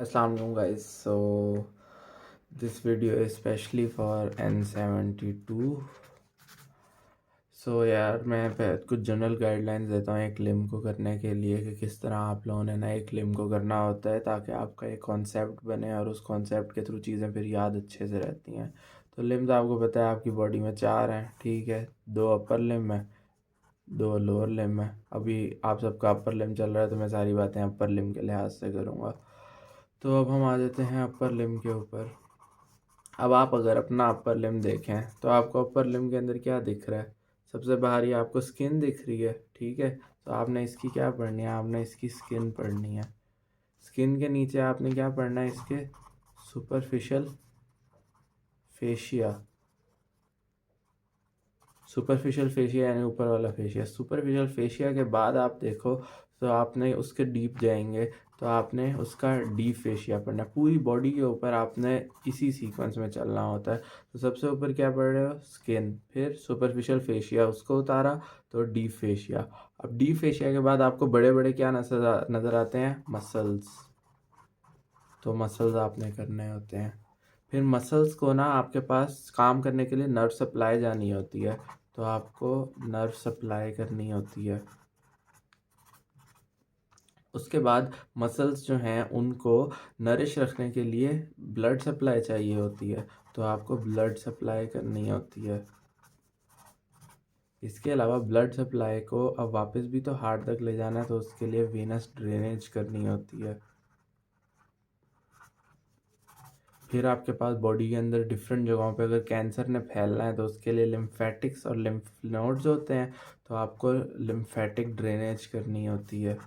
Assalamualaikum guys. So this video is especially for N72. यार मैं कुछ जनरल गाइडलाइंस देता हूँ एक लिम को करने के लिए कि किस तरह आप लोगों ने ना एक लिम को करना होता है ताकि आपका एक कॉन्सेप्ट बने और उस कॉन्सेप्ट के थ्रू चीज़ें फिर याद अच्छे से रहती हैं। तो लिम्स आपको पता है आपकी बॉडी में 4 हैं, ठीक है। 2 अपर लिम है, 2 लोअर लिम है। अभी आप सबका अपर लिम चल रहा है तो मैं सारी बातें अपर लिम के लिहाज से करूँगा। तो अब हम आ जाते हैं अपर लिम के ऊपर। अब आप अगर अपना अपर लिम देखें तो आपको अपर लिम के अंदर क्या दिख रहा है? सबसे बाहर ही आपको स्किन दिख रही है, ठीक है। तो आपने इसकी क्या पढ़नी है? आपने इसकी स्किन पढ़नी है। स्किन के नीचे आपने क्या पढ़ना है? इसके सुपरफिशियल फेशिया। सुपरफिशियल फेशिया यानी ऊपर वाला फेशिया। सुपरफिशियल फेशिया के बाद आप देखो तो आपने उसके डीप जाएंगे तो आपने उसका डीप फेशिया पढ़ना है। पूरी बॉडी के ऊपर आपने इसी सीक्वेंस में चलना होता है। तो सबसे ऊपर क्या पढ़ रहे हो? स्किन, फिर सुपरफिशियल फेशिया, उसको उतारा तो डीप फेशिया। अब डीप फेशिया के बाद आपको बड़े बड़े क्या नज़र आते हैं? मसल्स। तो मसल्स आपने करने होते हैं। फिर मसल्स को ना आपके पास काम करने के लिए नर्व सप्लाई जानी होती है, तो आपको नर्व सप्लाई करनी होती है। उसके बाद मसल्स जो हैं उनको नरिश रखने के लिए ब्लड सप्लाई चाहिए होती है, तो आपको ब्लड सप्लाई करनी होती है। इसके अलावा ब्लड सप्लाई को अब वापस भी तो हार्ट तक ले जाना है, तो उसके लिए वेनस ड्रेनेज करनी होती है। फिर आपके पास बॉडी के अंदर डिफरेंट जगहों पे अगर कैंसर ने फैलना है तो उसके लिए लिम्फेटिक्स और लिम्फ नोड्स होते हैं, तो आपको लिम्फेटिक ड्रेनेज करनी होती है।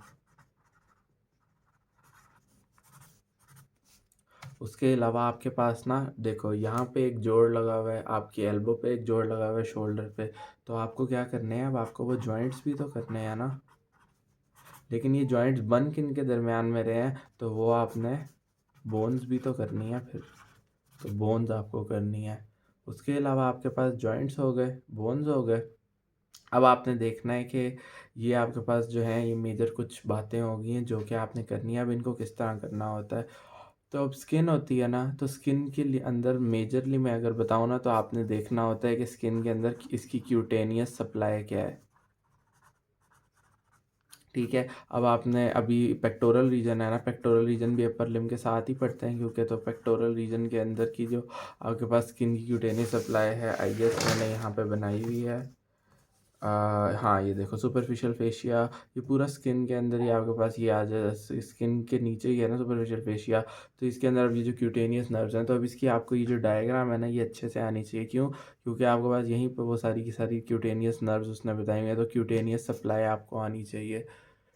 उसके अलावा आपके पास ना देखो यहाँ पे एक जोड़ लगा हुआ है, आपकी एल्बो पे एक जोड़ लगा हुआ है, शोल्डर पे। तो आपको क्या करने हैं? अब आपको वो जॉइंट्स भी तो करने हैं ना। लेकिन ये जॉइंट्स बन किन के दरमियान में रहे हैं? तो वो आपने बोन्स भी तो करनी है फिर। तो बोन्स आपको करनी है। उसके अलावा आपके पास जॉइंट्स हो गए, बोन्स हो गए। अब आपने देखना है कि ये आपके पास जो है ये मेजर कुछ बातें हो गई हैं जो कि आपने करनी है। अब इनको किस तरह करना होता है? तो अब स्किन होती है ना, तो स्किन के लिए अंदर मेजरली मैं अगर बताऊँ ना तो आपने देखना होता है कि स्किन के अंदर इसकी क्यूटेनियस सप्लाई क्या है, ठीक है। अब आपने अभी पेक्टोरल रीजन है ना, पेक्टोरल रीजन भी अपर लिम के साथ ही पढ़ते हैं क्योंकि तो पेक्टोरल रीजन के अंदर की जो आपके पास स्किन की क्यूटेनियस सप्लाई है, आई गेस मैंने यहाँ पे बनाई हुई है। हाँ ये देखो सुपरफिशियल फेशिया, ये पूरा स्किन के अंदर ही आपके पास ये आ जाए, स्किन के नीचे ही है ना सुपरफिशियल फेशिया। तो इसके अंदर अब ये जो क्यूटेनियस नर्व्स हैं, तो अब इसकी आपको ये जो डायग्राम है ना ये अच्छे से आनी चाहिए। क्यों? क्योंकि आपके पास यहीं पर वो सारी की सारी क्यूटेनियस नर्व्स उसने बताई हुई है, तो क्यूटेनियस सप्लाई आपको आनी चाहिए,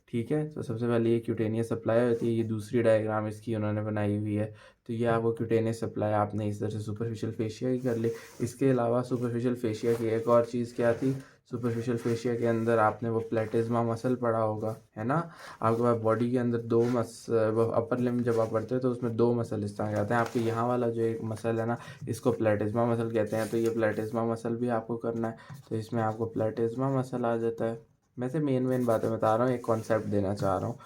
ठीक है। तो सबसे पहले ये क्यूटेनियस सप्लाई होती है, ये दूसरी डायग्राम इसकी उन्होंने बनाई हुई है। तो ये आपको क्यूटेनियस सप्लाई आपने इस तरह से सुपरफिशियल फेशिया की कर ली। इसके अलावा सुपरफिशियल फेशिया की एक और चीज़ क्या थी? सुपरफिशियल फेशिया के अंदर आपने वो प्लेटिज्मा मसल पढ़ा होगा, है ना। आपके पास बॉडी के अंदर दो अपर लिम जब आप पढ़ते हैं तो उसमें 2 मसल इस तरह के आते हैं। आपके यहाँ वाला जो एक मसल है ना, इसको प्लेटिज्मा मसल कहते हैं। तो ये प्लेटिज्मा मसल भी आपको करना है, तो इसमें आपको प्लेटिज्मा मसल आ जाता है। मैं से मेन बातें बता रहा हूँ, एक कॉन्सेप्ट देना चाह रहा हूँ।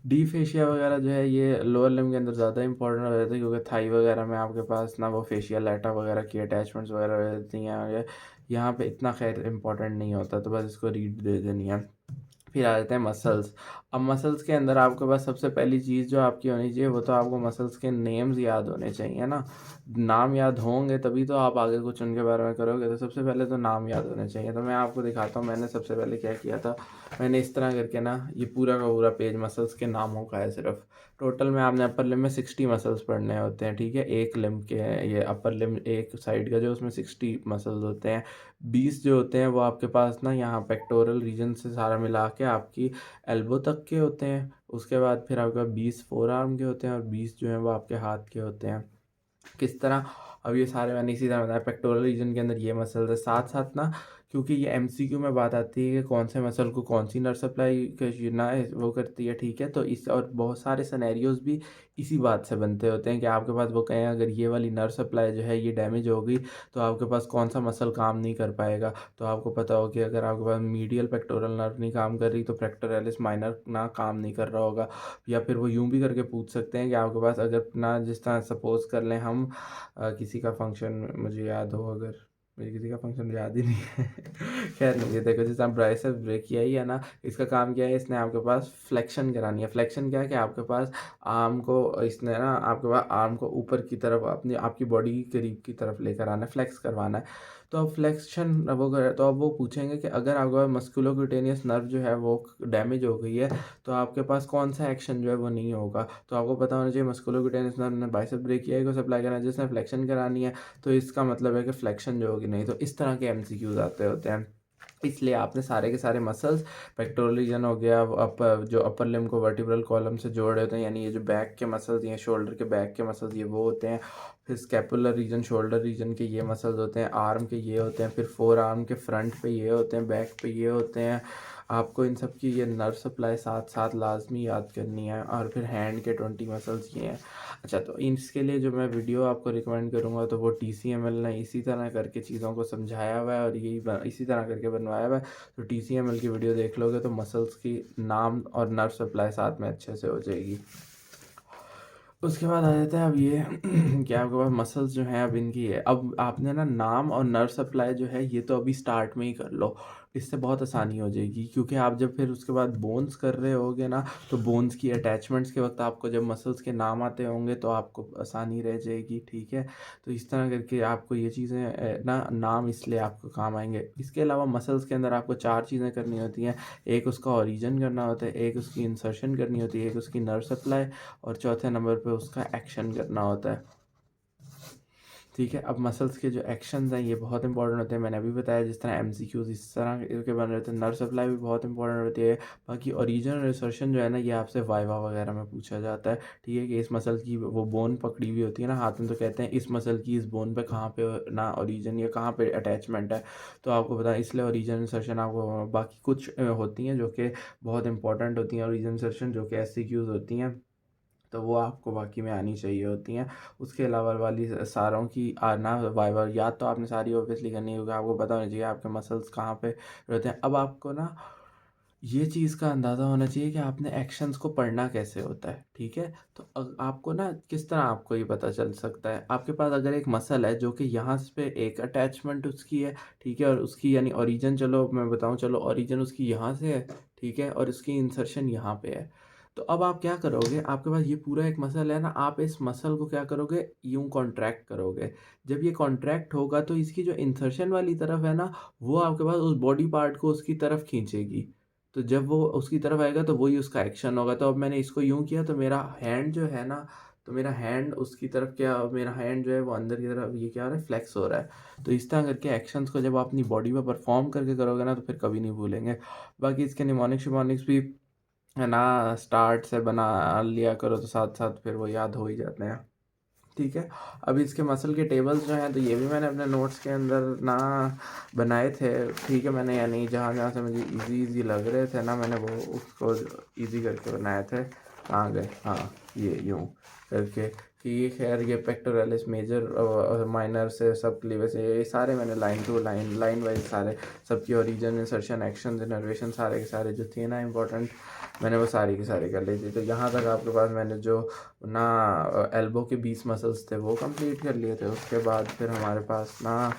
डी फेशिया वगैरह जो है ये लोअर लिम के अंदर ज़्यादा इंपॉर्टेंट हो जाता है क्योंकि थाई वगैरह में आपके पास ना वो फेशियल लेटा वगैरह की अटैचमेंट्स वगैरह हो जाती हैं, और यहाँ पे इतना खैर इंपॉर्टेंट नहीं होता, तो बस इसको रीड दे देनी है। फिर आ जाते हैं मसल्स। अब मसल्स के अंदर आपके पास सबसे पहली चीज़ जो आपकी होनी चाहिए वो तो आपको मसल्स के नेम्स याद होने चाहिए ना। नाम याद होंगे तभी तो आप आगे कुछ उनके बारे में करोगे। तो सबसे पहले तो नाम याद होने चाहिए। तो मैं आपको दिखाता हूँ मैंने सबसे पहले क्या किया था। मैंने इस तरह करके ना ये पूरा का पूरा पेज मसल्स के नामों का है सिर्फ। टोटल में आपने अपर लिम में 60 मसल्स पढ़ने होते हैं, ठीक है। एक लिम के ये अपर लिम एक साइड का जो उसमें 60 मसल्स होते हैं। 20 जो होते हैं वो आपके पास ना यहाँ पेक्टोरल रीजन से सारा मिला के आपकी एल्बो तक के होते हैं। उसके बाद फिर आपके पास 20 फोर आर्म के होते हैं और 20 जो हैं वो आपके हाथ के होते हैं। किस तरह? अब ये सारे मैंने इसी तरह बताया, पेक्टोरल रीजन के अंदर ये मसल्स है। साथ साथ ना क्योंकि ये एमसीक्यू में बात आती है कि कौन से मसल को कौन सी नर्व सप्लाई ना वो करती है, ठीक है। तो इस और बहुत सारे सिनेरियोज भी इसी बात से बनते होते हैं कि आपके पास वो कहें अगर ये वाली नर्व सप्लाई जो है ये डैमेज हो गई तो आपके पास कौन सा मसल काम नहीं कर पाएगा। तो आपको पता हो कि अगर आपके पास मीडियल पेक्टोरल नर्व नहीं काम कर रही तो पेक्टोरलिस माइनर ना काम नहीं कर रहा होगा। या फिर वो यूं भी करके पूछ सकते हैं कि आपके पास अगर ना जिस तरह सपोज कर लें हम किसी का फंक्शन मुझे याद हो, अगर मुझे किसी का फंक्शन याद ही नहीं है खैर नहीं, ये देखो जैसे आप ब्राइसेप ब्रेक किया ही है ना, इसका काम क्या है, इसने आपके पास फ्लेक्शन करानी है। फ्लेक्शन क्या है कि आपके पास आर्म को इसने ना आपके पास आर्म को ऊपर की तरफ अपनी आपकी बॉडी के करीब की तरफ लेकर आना है, फ्लेक्स करवाना है। तो अब फ्लेक्शन वो कर तो अब वो पूछेंगे कि अगर आपके पास मस्कुलोक्यूटेनियस नर्व जो है वो डैमेज हो गई है तो आपके पास कौन सा एक्शन जो है वो नहीं होगा। तो आपको पता होना चाहिए मस्कुलोक्यूटेनियस नर्व ने बाइसेप ब्रेक किया है को सप्लाई करना है, जिसने फ्लेक्शन करानी है तो इसका मतलब है कि फ्लेक्शन जो होगी नहीं। तो इस तरह के एमसीक्यूज आते होते हैं, इसलिए आपने सारे के सारे मसल्स पेक्टोरल रीजन हो गया, अपर जो अपर लिम्ब को वर्टिब्रल कॉलम से जोड़े होते हैं, यानी ये जो बैक के मसल्स ये शोल्डर के बैक के मसल्स ये वो होते हैं। फिर स्कैपुलर रीजन शोल्डर रीजन के ये मसल्स होते हैं, आर्म के ये होते हैं, फिर फोर आर्म के फ्रंट पे ये होते हैं, बैक पे ये होते हैं। आपको इन सब की ये नर्व सप्लाई साथ साथ लाजमी याद करनी है। और फिर हैंड के 20 मसल्स ये हैं। अच्छा, तो इसके लिए जो मैं वीडियो आपको रिकमेंड करूँगा तो वो TCML ने इसी तरह करके चीज़ों को समझाया हुआ है और यही इसी तरह करके बनवाया हुआ है। तो TCML की वीडियो देख लोगे तो मसल्स की नाम और नर्व सप्लाई साथ में अच्छे से हो जाएगी। उसके बाद आ जाता है अब ये कि आपके पास मसल्स जो हैं अब इनकी है, अब आपने ना नाम और नर्व सप्लाई जो है ये तो अभी स्टार्ट में ही कर लो, इससे बहुत आसानी हो जाएगी। क्योंकि आप जब फिर उसके बाद बोन्स कर रहे होगे ना तो बोन्स की अटैचमेंट्स के वक्त आपको जब मसल्स के नाम आते होंगे तो आपको आसानी रह जाएगी, ठीक है। तो इस तरह करके आपको ये चीज़ें ना नाम इसलिए आपको काम आएंगे। इसके अलावा मसल्स के अंदर आपको 4 चीज़ें करनी होती हैं, एक उसका ओरिजिन करना होता है, एक उसकी इंसर्शन करनी होती है, एक उसकी नर्व सप्लाई और चौथे नंबर पे उसका एक्शन करना होता है, ठीक है। अब मसल्स के जो एक्शंस हैं ये बहुत इंपॉर्टेंट होते हैं, मैंने अभी बताया। जिस तरह एमसीक्यूज इस तरह के बन रहे थे, नर्व सप्लाई भी बहुत इंपॉर्टेंट होती है। बाकी ओरिजिन और रिसर्शन जो है ना ये आपसे वाइवा वगैरह में पूछा जाता है, ठीक है, कि इस मसल की वो बोन पकड़ी हुई होती है ना हाथ में, तो कहते हैं इस मसल की इस बोन पे कहाँ पे ना ओरिजिन या कहाँ पे अटैचमेंट है। तो आपको पता है इसलिए ओरिजिन रिसर्शन आपको, बाकी कुछ होती हैं जो कि बहुत इंपॉर्टेंट होती हैं ओरिजिन रिसर्शन जो कि एससीक्यूज होती हैं, तो वो आपको बाकी में आनी चाहिए होती हैं। उसके अलावा वाली सारों की आना वाइवा याद तो आपने सारी ऑब्वियसली करनी है, क्योंकि आपको पता होना चाहिए आपके मसल्स कहाँ पे रहते हैं। अब आपको ना ये चीज़ का अंदाज़ा होना चाहिए कि आपने एक्शंस को पढ़ना कैसे होता है, ठीक है। तो आपको ना किस तरह आपको ये पता चल सकता है, आपके पास अगर एक मसल है जो कि यहाँ पे एक अटैचमेंट उसकी है, ठीक है, और उसकी यानी ओरिजिन, चलो मैं बताऊँ, चलो ओरिजिन उसकी यहाँ से है, ठीक है, और उसकी इंसर्शन यहाँ पे है। तो अब आप क्या करोगे, आपके पास ये पूरा एक मसल है ना, आप इस मसल को क्या करोगे, यूं कॉन्ट्रैक्ट करोगे। जब ये कॉन्ट्रैक्ट होगा तो इसकी जो इंसर्शन वाली तरफ है ना वो आपके पास उस बॉडी पार्ट को उसकी तरफ खींचेगी। तो जब वो उसकी तरफ आएगा तो वही उसका एक्शन होगा। तो अब मैंने इसको यूं किया तो मेरा हैंड जो है ना, तो मेरा हैंड उसकी तरफ क्या, मेरा हैंड जो है वो अंदर की तरफ ये क्या हो रहा है, फ्लेक्स हो रहा है। तो इस तरह करके एक्शंस को जब आप अपनी बॉडी पर परफॉर्म करके करोगे ना तो फिर कभी नहीं भूलेंगे। बाकी इसके निमोनिक्स शिमोनिक्स भी है ना स्टार्ट से बना लिया करो तो साथ साथ फिर वो याद हो ही जाते हैं, ठीक है। अभी इसके मसल के टेबल्स जो हैं तो ये भी मैंने अपने नोट्स के अंदर ना बनाए थे, ठीक है। मैंने यानी जहाँ जहाँ से मुझे इजी लग रहे थे ना मैंने वो उसको इजी करके बनाए थे। कहाँ गए, हाँ ये यूँ करके कि ये खैर ये पेक्टोरलिस मेजर और माइनर से सब क्लीवेज से ये सारे मैंने line to line line wise सारे सबकी ओरिजिन इंसर्शन एक्शन इनर्वेशन सारे के सारे जो थे ना इंपॉर्टेंट मैंने वो सारी की सारी कर ली थी। तो यहाँ तक आपके पास मैंने जो ना एल्बो के 20 मसल्स थे वो कंप्लीट कर लिए थे। उसके बाद फिर हमारे पास ना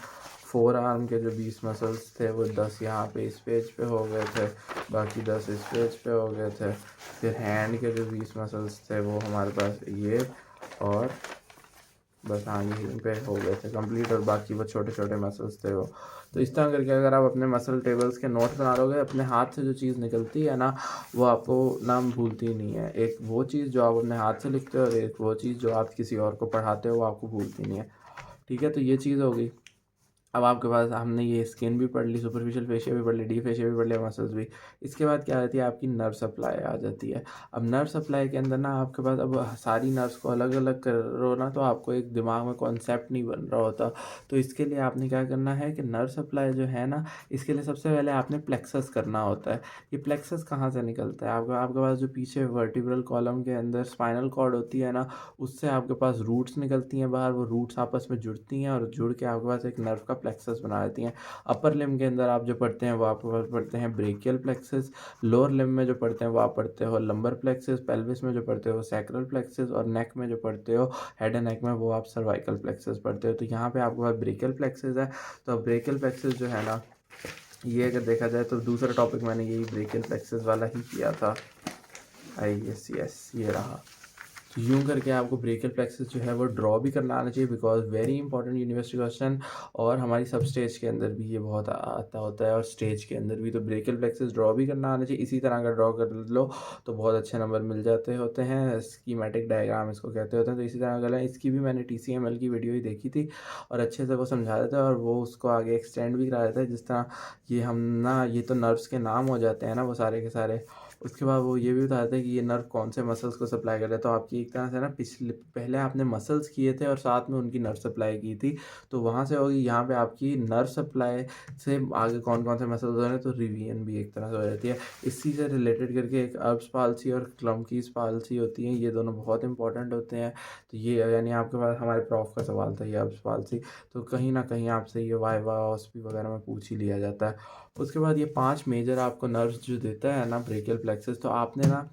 फोर आर्म के जो 20 मसल्स थे वो 10 यहाँ पे इस पेज पे हो गए थे, बाकी 10 इस पेज पे हो गए थे। फिर हैंड के जो 20 मसल्स थे वो हमारे पास ये और बस हाँ यहीं पे हो गए थे कंप्लीट, और बाकी वो छोटे छोटे मसल्स थे वो। तो इस तरह करके अगर आप अपने मसल टेबल्स के नोट्स बना लोगे, अपने हाथ से जो चीज़ निकलती है ना वो आपको नाम भूलती नहीं है। एक वो चीज़ जो आप अपने हाथ से लिखते हो और एक वो चीज़ जो आप किसी और को पढ़ाते हो वो आपको भूलती नहीं है, ठीक है। तो ये चीज़ हो गई। अब आपके पास हमने ये स्किन भी पढ़ ली, सुपरफिशियल फेशिया भी पढ़ ली, डीप फेशिया भी पढ़ लिया, मसल्स भी। इसके बाद क्या आती है आपकी नर्व सप्लाई आ जाती है। अब नर्व सप्लाई के अंदर ना आपके पास अब सारी नर्व्स को अलग अलग करो ना, तो आपको एक दिमाग में कॉन्सेप्ट नहीं बन रहा होता। तो इसके लिए आपने क्या करना है कि नर्व सप्लाई जो है ना, इसके लिए सबसे पहले आपने प्लेक्सस करना होता है। ये प्लेक्सस कहाँ से निकलता है? आपके आपके पास जो पीछे वर्टिब्रल कॉलम के अंदर स्पाइनल कॉर्ड होती है ना, उससे आपके पास रूट्स निकलती हैं बाहर। वो रूट्स आपस में जुड़ती हैं और जुड़ के आपके पास एक नर्व का प्लेक्सस बना देती हैं। अपर लिम्ब के अंदर आप जो पढ़ते हैं वो आप पढ़ते हैं ब्रेकियल प्लेक्सस। लोअर लिम्ब में जो पढ़ते हैं वो आप पढ़ते हो लंबर प्लेक्सस। पेल्विस में जो पढ़ते हो सैक्रल प्लेक्सस। और नेक में जो पढ़ते हो हेड एंड नेक में, वो आप सर्वाइकल प्लेक्सस पढ़ते हो। तो यहाँ पे आपके पास ब्रेकियल प्लेक्सस है। तो ब्रेकियल प्लेक्सस जो है ना, ये अगर देखा जाए तो दूसरा टॉपिक मैंने यही ब्रेकियल प्लेक्सस वाला ही किया था। आई यस यस, ये रहा। तो यूँ करके आपको ब्रेकियल प्लेक्सस जो है वो ड्रॉ भी करना आना चाहिए, because very important university question. और हमारी सब स्टेज के अंदर भी ये बहुत आता होता है, और स्टेज के अंदर भी। तो ब्रेकियल प्लेक्सस ड्रॉ भी करना आना चाहिए। इसी तरह का ड्रॉ कर लो तो बहुत अच्छे नंबर मिल जाते होते हैं। स्कीमेटिक डायग्राम इसको कहते होते हैं। तो इसी तरह का इसकी भी मैंने TCML की वीडियो ही देखी थी, और अच्छे से वो समझा देता है, और वो उसको आगे एक्सटेंड भी करा देता है। जिस तरह ये हम ना, ये तो नर्व्स के नाम हो जाते हैं ना वो सारे के सारे। उसके बाद वो ये भी बताते हैं कि ये नर्व कौन से मसल्स को सप्लाई कर रहा है। तो आपकी एक तरह से ना पिछले पहले आपने मसल्स किए थे और साथ में उनकी नर्व सप्लाई की थी, तो वहाँ से होगी यहाँ पे आपकी नर्व सप्लाई से आगे कौन कौन से मसल्स हो रहे हैं। तो रिवीजन भी एक तरह से हो जाती है। इसी से रिलेटेड करके एक अब्स पाल्सी और क्लम्कीज पाल्सी होती हैं, ये दोनों बहुत इंपॉर्टेंट होते हैं। तो ये यानी आपके पास हमारे प्रॉफ का सवाल था ये अब्स पाल्सी, तो कहीं ना कहीं आपसे ये वाइवा ऑस्पी वगैरह में पूछ ही लिया जाता है। उसके बाद ये 5 मेजर आपको नर्व्स जो देता है ना ब्रेकियल प्लेक्सस, तो आपने ना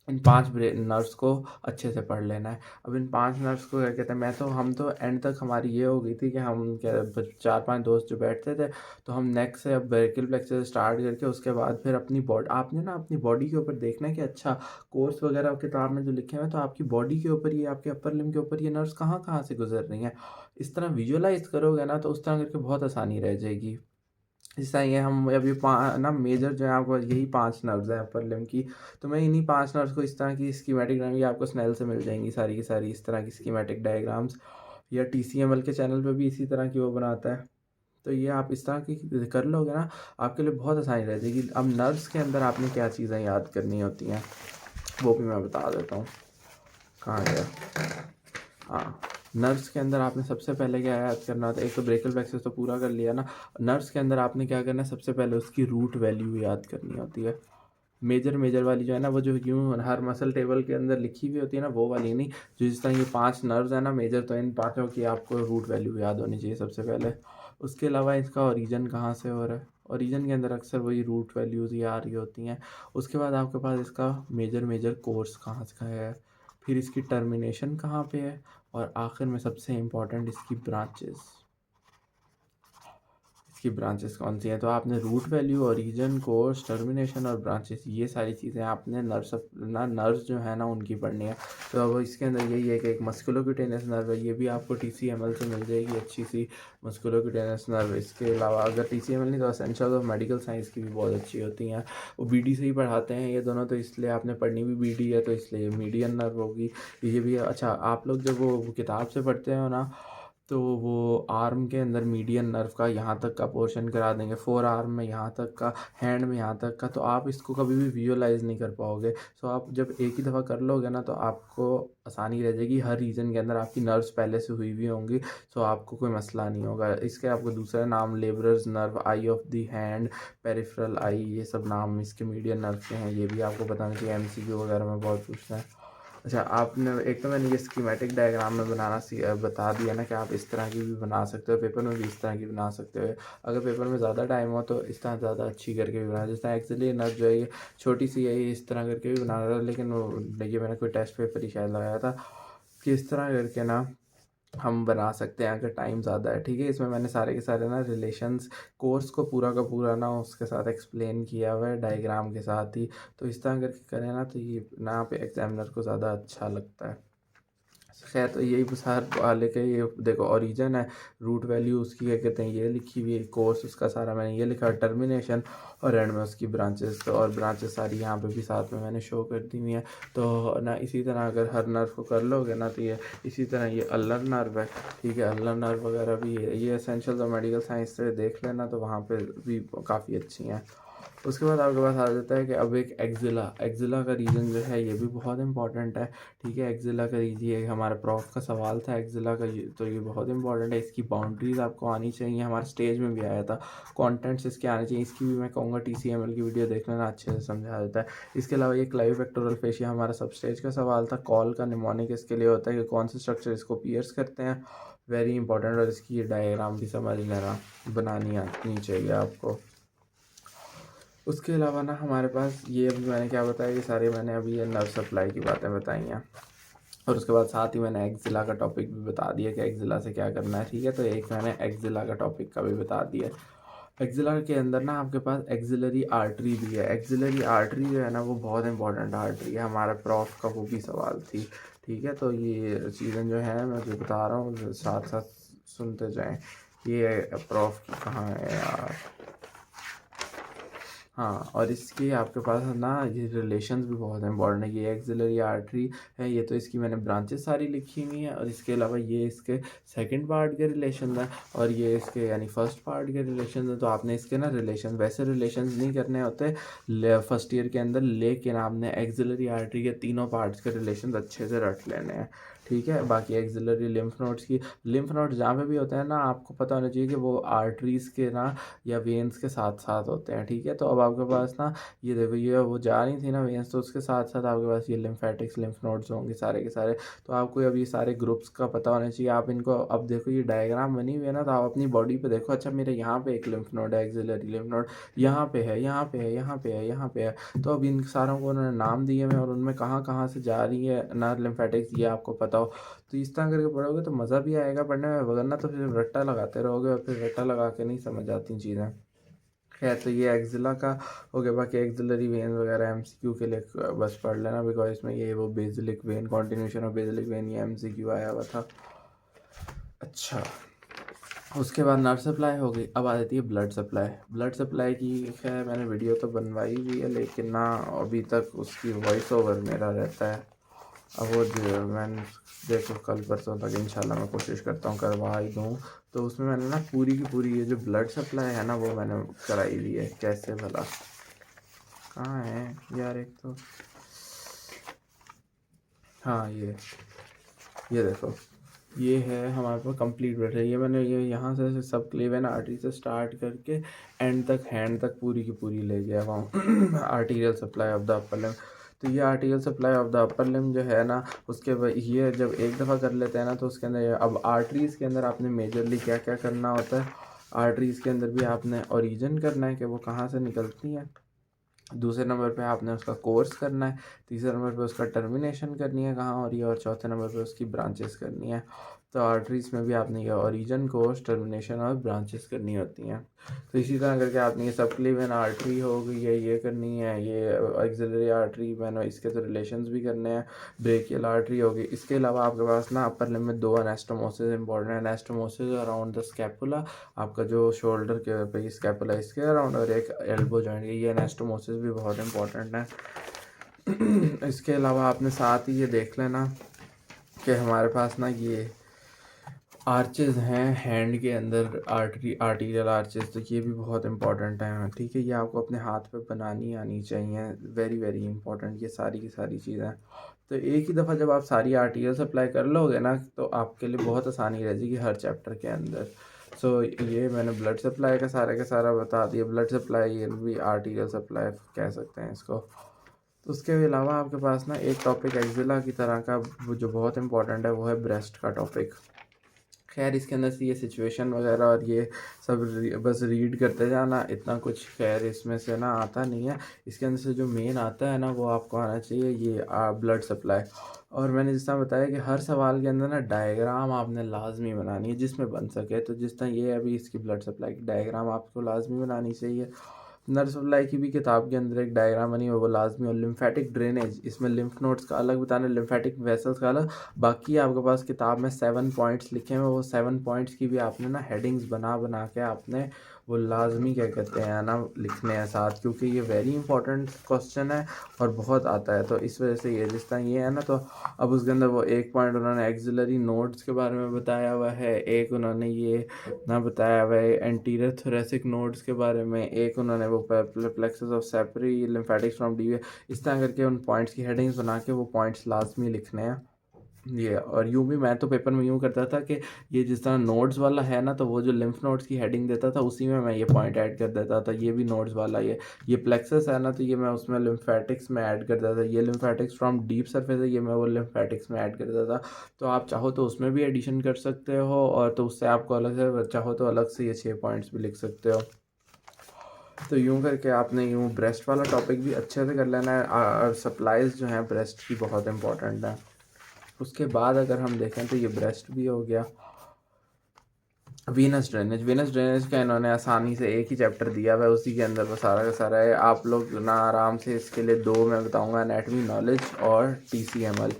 इन 5 नर्व्स को अच्छे से पढ़ लेना है। अब इन 5 नर्व्स को क्या कहते हैं, मैं तो हम तो एंड तक हमारी ये हो गई थी कि हम क्या 4-5 दोस्त जो बैठते थे, तो हम नेक से अब ब्रेकियल प्लेक्सस स्टार्ट करके उसके बाद फिर अपनी बॉडी, आपने ना अपनी बॉडी के ऊपर देखना है कि अच्छा कोर्स वगैरह किताब में जो लिखे हुए हैं, तो आपकी बॉडी के ऊपर ये, आपके अपर लिम्ब के ऊपर ये नर्व्स कहाँ कहाँ से गुजर रही हैं। इस तरह विजुअलाइज करोगे ना, तो उस तरह करके बहुत आसानी रह जाएगी। ऐसा ही है। हम अभी ना मेजर जो है आपको यही 5 नर्व्स हैं अपर लिम्ब की। तो मैं इन्हीं 5 नर्व्स को इस तरह की स्कीमेटिक डायग्राम, ये आपको स्नेल से मिल जाएंगी सारी की सारी इस तरह की स्कीमेटिक डायग्राम्स, या TCML के चैनल पे भी इसी तरह की वो बनाता है। तो ये आप इस तरह की कर लोगे ना, आपके लिए बहुत आसानी रह जाएगी। अब नर्व्स के अंदर आपने क्या चीज़ें याद करनी होती हैं वो भी मैं बता देता हूँ। कहाँ गया? हाँ, नर्व्स के अंदर आपने सबसे पहले क्या याद करना होता है। एक तो ब्रेकियल प्लेक्सस तो पूरा कर लिया ना। नर्व्स के अंदर आपने क्या करना है, सबसे पहले उसकी रूट वैल्यू याद करनी होती है। मेजर मेजर वाली जो है ना, वो जो यूँ हर मसल टेबल के अंदर लिखी हुई होती है ना, वो वाली नहीं। जो जिस तरह ये 5 नर्व्स है ना मेजर, तो इन पाँचों की आपको रूट वैल्यू याद होनी चाहिए सबसे पहले। उसके अलावा इसका ओरिजिन कहाँ से हो रहा है, ओरिजिन के अंदर अक्सर वही रूट वैल्यूज़ ही आ रही होती हैं। उसके बाद आपके पास इसका मेजर मेजर कोर्स कहाँ से है, फिर इसकी टर्मिनेशन कहाँ पे है, और आखिर में सबसे इम्पॉर्टेंट इसकी ब्रांचेस। इसकी ब्रांचेस कौन सी हैं? तो आपने root value, origin, course, termination और ब्रांचेस, ये सारी चीज़ें आपने नर्व्स जो है ना उनकी पढ़नी है। तो अब इसके अंदर यही है कि एक मस्कुलोक्यूटेनियस नर्व है, ये भी आपको TCML से मिल जाएगी अच्छी सी मस्कुलोक्यूटेनियस नर्व। इसके अलावा अगर TCML नहीं तो एसेंशियल ऑफ मेडिकल साइंस की भी बहुत अच्छी होती हैं, वो BD से ही पढ़ाते हैं ये दोनों, तो इसलिए आपने पढ़नी भी BD है, तो इसलिए मीडियन नर्व होगी ये भी। अच्छा, आप लोग जब वो किताब से पढ़ते हो ना, तो वो आर्म के अंदर मीडियन नर्व का यहाँ तक का पोर्शन करा देंगे, 4 आर्म में यहाँ तक का, हैंड में यहाँ तक का, तो आप इसको कभी भी विजुअलाइज नहीं कर पाओगे। सो आप जब एक ही दफ़ा कर लोगे ना, तो आपको आसानी रह जाएगी। हर रीजन के अंदर आपकी नर्व्स पहले से हुई हुई होंगी, सो आपको कोई मसला नहीं होगा। इसके आपको दूसरा नाम labourers nerve, eye of the hand, peripheral eye, ये सब नाम इसके मीडियन नर्व के हैं। ये भी आपको बताना चाहिए, MCQ वगैरह में बहुत पूछना है। अच्छा, आपने एक तो मैंने ये स्कीमेटिक डायग्राम में बनाना बता दिया ना कि आप इस तरह की भी बना सकते हो, पेपर में भी इस तरह की बना सकते हो। अगर पेपर में ज़्यादा टाइम हो तो इस तरह ज़्यादा अच्छी करके भी बना, जिस तरह एक्चुअली नर्व जो है ये छोटी सी है, ये इस तरह करके भी बना रहा था, लेकिन वो ये मैंने कोई टेस्ट पेपर ही शायद लगाया था कि इस तरह करके ना हम बना सकते हैं अगर टाइम ज़्यादा है। ठीक है, इसमें मैंने सारे के सारे ना रिलेशंस, कोर्स को पूरा का पूरा ना उसके साथ एक्सप्लेन किया हुआ है डायग्राम के साथ ही। तो इस तरह करके करें ना, तो ये ना पे एग्जामिनर को ज़्यादा अच्छा लगता है। खैर तो यही सार वाले के ये देखो ओरिजिन है, रूट वैल्यू उसकी क्या कहते हैं ये लिखी हुई है, कोर्स उसका सारा मैंने ये लिखा, टर्मिनेशन और एंड में उसकी ब्रांचेस। तो और ब्रांचेस सारी यहाँ पे भी साथ में मैंने शो कर दी हुई है। तो ना इसी तरह अगर हर नर्व को कर लोगे ना तो ये इसी तरह ये अल्लर नर्व है, ठीक है, अल्लर नर्व वगैरह भी है, ये एसेंशियल्स ऑफ मेडिकल साइंस से देख लेना तो वहाँ पे भी काफ़ी अच्छी हैं। उसके बाद आपके पास आ जाता है कि अब एक एक्जिला, एक्जिला का रीजन जो है ये भी बहुत इंपॉर्टेंट है, ठीक है। एक्जिला का रीजन ये हमारे प्रॉफ का सवाल था एक्जिला का, तो ये बहुत इंपॉर्टेंट है। इसकी बाउंड्रीज आपको आनी चाहिए, हमारे स्टेज में भी आया था, कंटेंट्स इसके आने चाहिए। इसकी भी मैं कहूँगा TCML की वीडियो देख लेना, अच्छे से समझा देता है। इसके अलावा ये क्लाइव पेक्टोरल फेशिया हमारा सब स्टेज का सवाल था, कॉल का निमोनिक इसके लिए होता है कि कौन से स्ट्रक्चर इसको पियर्स करते हैं, वेरी इंपॉर्टेंट। और इसकी ये डायग्राम भी समझ लेना, बनानी आनी चाहिए आपको। उसके अलावा ना हमारे पास ये अभी मैंने क्या बताया, ये सारे मैंने अभी ये नर्व सप्लाई की बातें बताई हैं। और उसके बाद साथ ही मैंने एक्जिला का टॉपिक भी बता दिया कि एक्जिला से क्या करना है, ठीक है। तो एक मैंने एक्जिला का टॉपिक का भी बता दिया। एक्जिला के अंदर ना आपके पास एक्जिलरी आर्टरी भी है। एक्जिलरी आर्टरी जो है ना वो बहुत इंपॉर्टेंट आर्टरी है, हमारा प्रॉफ का वो भी सवाल थी, ठीक है। तो ये चीज़ें जो है मैं जो बता रहा हूँ साथ साथ सुनते जाएँ। ये प्रॉफ की कहाँ है यार, हाँ। और इसके आपके पास ना ये रिलेशंस भी बहुत इंपॉर्टेंट है। ये एक्सिलरी आर्टरी है, ये तो इसकी मैंने ब्रांचेस सारी लिखी हुई हैं। और इसके अलावा ये इसके सेकंड पार्ट के रिलेशन है, और ये इसके यानी फर्स्ट पार्ट के रिलेशन है। तो आपने इसके ना रिलेशन वैसे रिलेशन नहीं करने होते फर्स्ट ईयर के अंदर, लेकिन आपने एक्सिलरी आर्टरी के तीनों पार्ट्स के रिलेशन अच्छे से रट लेने हैं, ठीक है। बाकी एक्सिलरी लिम्फ नोड्स की, लिम्फ नोड्स जहाँ पे भी होते हैं ना आपको पता होना चाहिए कि वो आर्टरीज़ के ना या वेन्स के साथ साथ होते हैं, ठीक है। तो अब आपके पास ना ये देखो ये वो जा रही थी ना वेन्स, तो उसके साथ साथ आपके पास ये लिम्फेटिक्स लिम्फ नोड्स होंगे सारे के सारे। तो आपको अब ये सारे ग्रुप्स का पता होना चाहिए। आप इनको अब देखो ये डायग्राम बनी हुई है ना, तो आप अपनी बॉडी पे देखो, अच्छा मेरे यहाँ पे एक लिम्फ नोड है, एक्सिलरी लिम्फ नोड यहाँ पे है, यहाँ पे है, यहाँ पे है, यहाँ पे है। तो अब इन सारों को उन्होंने नाम दिए हैं और उनमें कहाँ कहाँ से जा रही है ना लिम्फेटिक्स, ये आपको पता हो। तो इस तरह करके पढ़ोगे तो मज़ा भी आएगा पढ़ने में, वरना तो फिर रट्टा लगाते रहोगे और फिर रट्टा लगा के नहीं समझ आती चीज़ें। खैर तो ये एक्जिला का हो गया। बाकी एक्सिलरी वेन वगैरह MCQ के लिए बस पढ़ लेना, बिकॉज इसमें ये वो बेसिलिक वेन कॉन्टिन्यूशन और बेसिलिक वेन ये MCQ आया हुआ था। अच्छा, उसके बाद नर्व सप्लाई हो गई, अब आ जाती है ब्लड सप्लाई। ब्लड सप्लाई की खैर मैंने वीडियो तो बनवाई हुई है, लेकिन ना अभी तक उसकी वॉइस ओवर मेरा रहता है। अब वो जो मैंने देखो कल परसों तक इंशाल्लाह मैं कोशिश करता हूँ करवा ही दूँ। तो उसमें मैंने ना पूरी की पूरी ये जो ब्लड सप्लाई है ना वो मैंने कराई हुई है। कैसे भला, कहाँ है यार, एक तो हाँ ये देखो ये है हमारे पास कंप्लीट ब्लड है। ये मैंने ये यहाँ से सब क्लेवेन आर्टरी से स्टार्ट करके एंड तक हैंड तक पूरी की पूरी ले गया वहाँ arterial supply of the upper limb. तो ये arterial supply of the upper limb जो है ना उसके ये जब एक दफ़ा कर लेते हैं ना तो उसके अंदर अब आर्टरीज़ के अंदर आपने मेजरली क्या क्या करना होता है। आर्टरीज़ के अंदर भी आपने ओरिजिन करना है कि वो कहाँ से निकलती हैं, दूसरे नंबर पे आपने उसका कोर्स करना है, तीसरे नंबर पे उसका टर्मिनेशन करनी है कहाँ हो रही है, और चौथे नंबर पे उसकी ब्रांचेस करनी है। तो आर्टरीज़ में भी आपने ये ओरिजिन, कोर्स, टर्मिनेशन और ब्रांचेस करनी होती हैं। तो इसी तरह करके आपने ये सब क्लीवेन आर्टरी हो गई है ये करनी है, ये एक्सिलरी आर्टरी मैंने इसके तो रिलेशंस भी करने हैं, ब्रेकियल आर्टरी होगी। इसके अलावा आपके पास ना अपर लिम्ब में दो एनास्टोमोसिस इंपॉर्टेंट है। एनास्टोमोसिस अराउंड द स्कैपुला, आपका जो शोल्डर के पे स्कैपुला इसके अराउंड, और एक एल्बो जॉइंट, ये एनास्टोमोसिस भी बहुत इंपॉर्टेंट है। इसके अलावा आपने साथ ही ये देख लेना कि हमारे पास ना ये आर्चेज़ हैं हैंड के अंदर, आर्टीरियल आर्चेज़, तो ये भी बहुत इंपॉर्टेंट हैं, ठीक है। ये आपको अपने हाथ पे बनानी आनी चाहिए, वेरी वेरी इंपॉर्टेंट ये सारी की सारी चीज़ें। तो एक ही दफ़ा जब आप सारी आर्टीरियल सप्लाई कर लोगे ना तो आपके लिए बहुत आसानी रह जाएगी हर चैप्टर के अंदर। सो ये मैंने ब्लड सप्लाई का सारा बता दिया। ब्लड सप्लाई ये भी आर्टीरियल सप्लाई कह सकते हैं इसको। तो उसके अलावा आपके पास ना एक टॉपिक एक्जिला की तरह का वो जो बहुत इंपॉर्टेंट है वो है ब्रेस्ट का टॉपिक। खैर इसके अंदर से ये सिचुएशन वगैरह और ये सब बस रीड करते जाना, इतना कुछ खैर इसमें से ना आता नहीं है। इसके अंदर से जो मेन आता है ना वो आपको आना चाहिए ये ब्लड सप्लाई। और मैंने जिस तरह बताया कि हर सवाल के अंदर ना डायग्राम आपने लाजमी बनानी है जिसमें बन सके। तो जिस तरह ये अभी इसकी ब्लड सप्लाई की डायग्राम आपको लाजमी बनानी चाहिए। ब्लड सप्लाई की भी किताब के अंदर एक डायग्राम बनी है वो लाजमी। और लिम्फेटिक ड्रेनेज, इसमें लिम्फ नोड्स का अलग बताना, लिम्फेटिक वेसल्स का अलग। बाकी आपके पास किताब में 7 पॉइंट्स लिखे हैं, वो 7 पॉइंट्स की भी आपने ना हेडिंग्स बना बना के आपने वो लाजमी क्या कहते हैं ना लिखने हैं साथ, क्योंकि ये वेरी इंपॉर्टेंट क्वेश्चन है और बहुत आता है। तो इस वजह से ये जिस तरह ये है ना, तो अब उसके अंदर वो एक पॉइंट उन्होंने एक्सिलरी नोड्स के बारे में बताया हुआ है, एक उन्होंने ये ना बताया हुआ है एंटीरियर थोरेसिक नोड्स के बारे में, एक उन्होंने वो plexus of Sappey lymphatics from the. इस तरह करके उन पॉइंट्स की हेडिंग्स बना के वो पॉइंट्स लाजमी लिखने हैं ये। और यूँ भी मैं तो पेपर में यूँ करता था कि ये जिस तरह नोड्स वाला है ना, तो वो जो लिम्फ नोड्स की हेडिंग देता था उसी में मैं ये पॉइंट ऐड कर देता था। ये भी नोड्स वाला ये प्लेक्सस है ना, तो ये मैं उसमें लिम्फेटिक्स में ऐड कर देता था। ये लिम्फेटिक्स फ्रॉम डीप सरफेस है, ये मैं वो लिम्फेटिक्स में ऐड कर देता था। तो आप चाहो तो उसमें भी एडिशन कर सकते हो, और तो उससे आपको अलग से चाहो तो अलग से ये 6 पॉइंट्स भी लिख सकते हो। तो यूँ करके आपने यूँ ब्रेस्ट वाला टॉपिक भी अच्छे से कर लेना है। सप्लाइज जो हैं ब्रेस्ट की बहुत इंपॉर्टेंट है। उसके बाद अगर हम देखें तो ये ब्रेस्ट भी हो गया। वीनस ड्रेनेज का इन्होंने आसानी से एक ही चैप्टर दिया हुआ है, उसी के अंदर वो सारा का सारा है। आप लोग ना आराम से इसके लिए 2 मैं बताऊंगा, एनाटमी नॉलेज और TCML।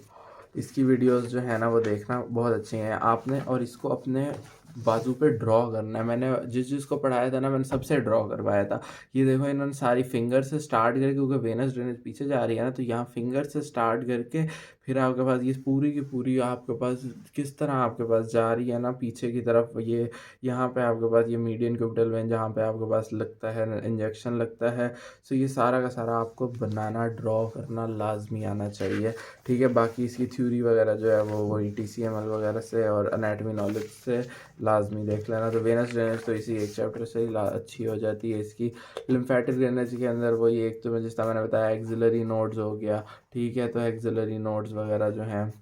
इसकी वीडियोस जो है ना वो देखना बहुत अच्छी हैं आपने, और इसको अपने बाजू पे ड्रॉ करना है। मैंने जिसको पढ़ाया था ना, मैंने सबसे ड्रॉ करवाया था। ये देखो इन्होंने सारी फिंगर से स्टार्ट करके, क्योंकि वेनस ड्रेनेज पीछे जा रही है ना, तो यहाँ फिंगर से स्टार्ट करके फिर आपके पास ये पूरी की पूरी आपके पास किस तरह आपके पास जा रही है ना पीछे की तरफ। ये यहाँ पे आपके पास ये मीडियन क्यूबिटल वेन जहाँ पे आपके पास लगता है इंजेक्शन लगता है। सो ये सारा का सारा आपको बनाना ड्रॉ करना लाजमी आना चाहिए, ठीक है। बाकी इसकी थ्योरी वगैरह जो है वो वही TCML वगैरह से और एनाटमी नॉलेज से लाजमी देख लेना। तो वेनस ड्रेनेज तो इसी एक चैप्टर से ही अच्छी हो जाती है इसकी। लिम्फेटिक ड्रेनेज के अंदर वही एक तो मैं जिस तरह मैंने बताया एक्सिलरी नोड्स हो गया, ठीक है। तो एक्सिलरी नोड्स वगैरह जो हैं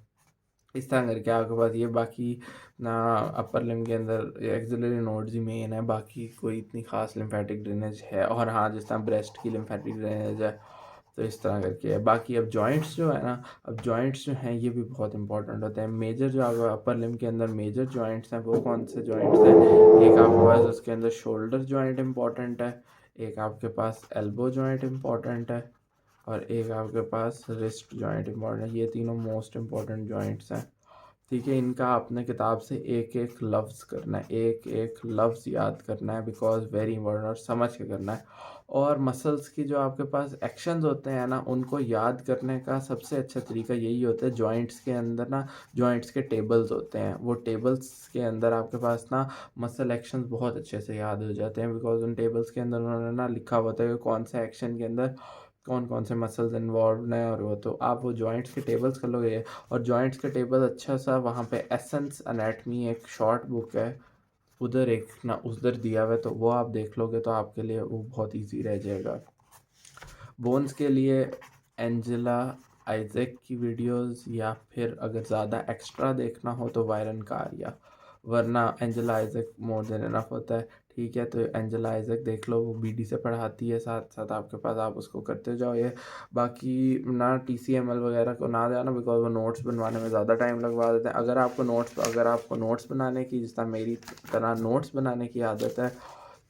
इस तरह करके आपके पास ये बाकी ना अपर लिम्ब के अंदर एक्सिलरी नोड्स ही मेन है, बाकी कोई इतनी खास लिम्फेटिक ड्रेनेज है। और हाँ, जिस तरह ब्रेस्ट की लिम्फेटिक ड्रेनेज है तो इस तरह करके है। बाकी अब जॉइंट्स जो है ना, अब जॉइंट्स जो हैं ये भी बहुत इंपॉर्टेंट होते हैं। मेजर जो आपका अपर लिम्ब के अंदर मेजर जॉइंट्स हैं वो कौन से जॉइंट्स हैं? एक आपके पास उसके अंदर शोल्डर जॉइंट इंपॉर्टेंट है, एक आपके पास एल्बो जॉइंट इंपॉर्टेंट है, और एक आपके पास रिस्ट जॉइंट इंपॉर्टेंट है। ये तीनों मोस्ट इंपॉर्टेंट जॉइंट्स हैं, ठीक है। इनका आपने किताब से एक एक लफ्ज़ करना है, एक एक लफ्ज़ याद करना है, बिकॉज वेरी इंपॉर्टेंट, और समझ के करना है। और मसल्स की जो आपके पास एक्शंस होते हैं ना, उनको याद करने का सबसे अच्छा तरीका यही होता है। जॉइंट्स के अंदर ना जॉइंट्स के टेबल्स होते हैं, वो टेबल्स के अंदर आपके पास ना मसल एक्शंस बहुत अच्छे से याद हो जाते हैं, बिकॉज उन टेबल्स के अंदर उन्होंने ना लिखा होता है कि कौन से एक्शन के अंदर कौन कौन से मसल्स इन्वॉल्व हैं। और वो तो आप वो जॉइंट्स के टेबल्स कर लोगे। और जॉइंट्स के टेबल अच्छा सा वहाँ पे एसेंस एनाटमी एक शॉर्ट बुक है, उधर एक ना उधर दिया हुआ है, तो वो आप देख लोगे तो आपके लिए वो बहुत इजी रह जाएगा। बोन्स के लिए एंजेला आइजैक की वीडियोस, या फिर अगर ज़्यादा एक्स्ट्रा देखना हो तो वायरन कारिया, वरना Angela Isaac more than enough होता है, ठीक है। तो एंजेला आइजैक देख लो, वो BD से पढ़ाती है साथ साथ आपके पास, आप उसको करते जाओ ये। बाकी ना TCML वगैरह को ना जाना, बिकॉज वो नोट्स बनवाने में ज़्यादा टाइम लगवा देते हैं। अगर आपको नोट्स बनाने की, जिस तरह मेरी तरह नोट्स बनाने की आदत है,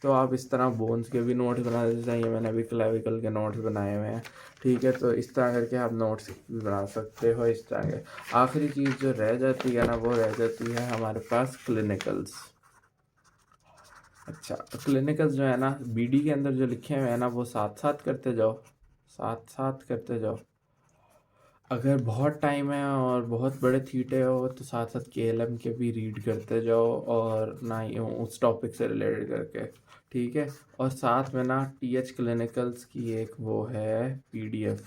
तो आप इस तरह बोन्स के भी नोट्स बना देते हैं। ये मैंने अभी क्लेविकल के नोट्स बनाए हुए हैं, ठीक है। तो इस तरह करके आप नोट्स भी बना सकते हो इस तरह के। आखिरी चीज़ जो रह जाती है ना, वो रह जाती है हमारे पास क्लिनिकल्स। अच्छा, तो क्लिनिकल्स जो है ना BD के अंदर जो लिखे हुए हैं ना, वो साथ साथ करते जाओ, साथ साथ करते जाओ। अगर बहुत टाइम है और बहुत बड़े थीटे हो तो साथ साथ KLM के भी रीड करते जाओ, और ना ही उस टॉपिक से रिलेटेड करके, ठीक है। और साथ में ना TH क्लिनिकल्स की एक वो है PDF,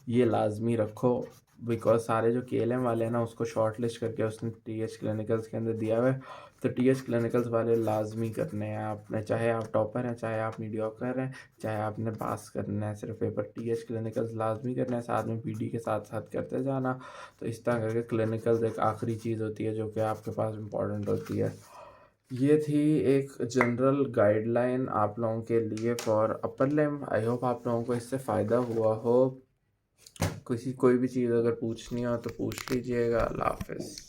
ये लाजमी रखो, बिकॉज सारे जो KLM वाले हैं ना उसको शॉर्ट लिस्ट करके उसने TH क्लिनिकल्स के अंदर दिया हुआ है। तो TH क्लिनिकल्स वाले लाजमी करने हैं आपने, चाहे आप टॉपर हैं, चाहे आप मीडियोकर हैं, चाहे आपने पास करना है सिर्फ पेपर, TH क्लिनिकल्स लाजमी करना है, साथ में PD के साथ साथ करते जाना। तो इस तरह करके क्लिनिकल्स एक आखिरी चीज़ होती है जो कि आपके पास इंपॉर्टेंट होती है। ये थी एक जनरल गाइडलाइन आप लोगों के लिए for upper limb. I hope आप लोगों को इससे फ़ायदा हुआ हो। कोई भी चीज़ अगर पूछनी हो तो पूछ लीजिएगा। अल्लाह हाफ़िज़।